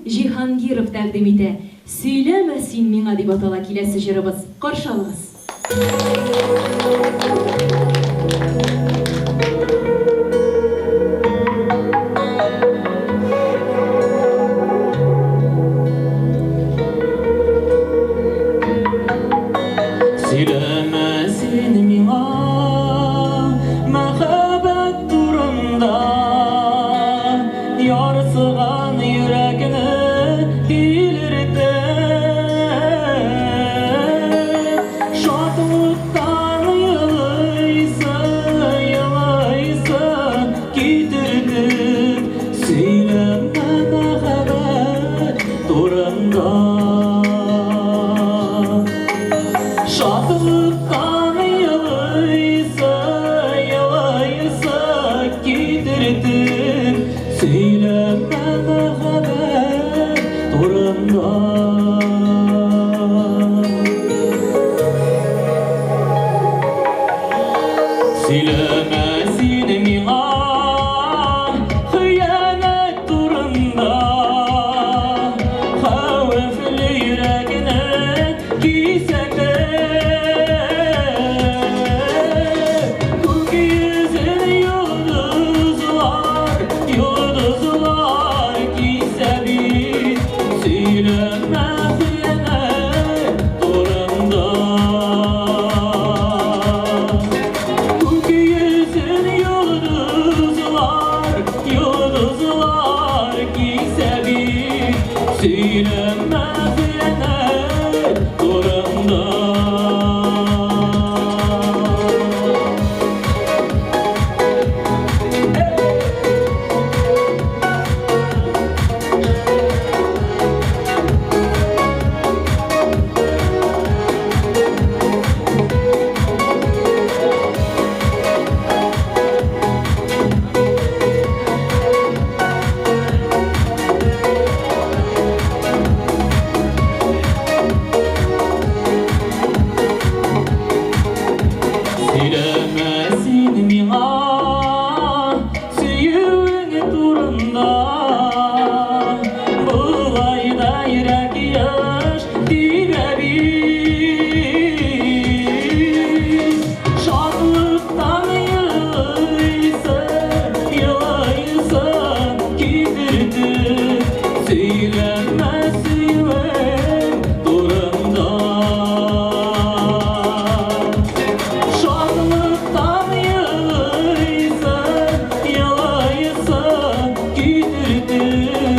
Жихангиров тәкъдим итә. Сөйләмә син миңа дип атала киләсе җырыбыз. Каршы алыгыз. Сөйләмә син миңа мәхәббәт турында, ярсыган йөрәгне тилертә. Шатлыктан елыйсы китердең. Сөйләмә мәхәббәт турында. Шатлыктан елыйсы китердең. Сөйләмә мәхәббәт турында. Сөйләмә син миңа хыянәт турында, хәвефле йөрәгне кисәтә. Күк йөзен йолдызлар кисә бит. Сөйләмә хыянәт турында. Күк йөзен йолдызлар кисә бит. Сөйләмә хыянәт турында. Сөйләмә син миңа сөюең турында, болай да йөрәк яшь тибә бит. Шатлыктан елыйсы китердең. Сөйләмә сөюең турында. Шатлыктан елыйсы китердең.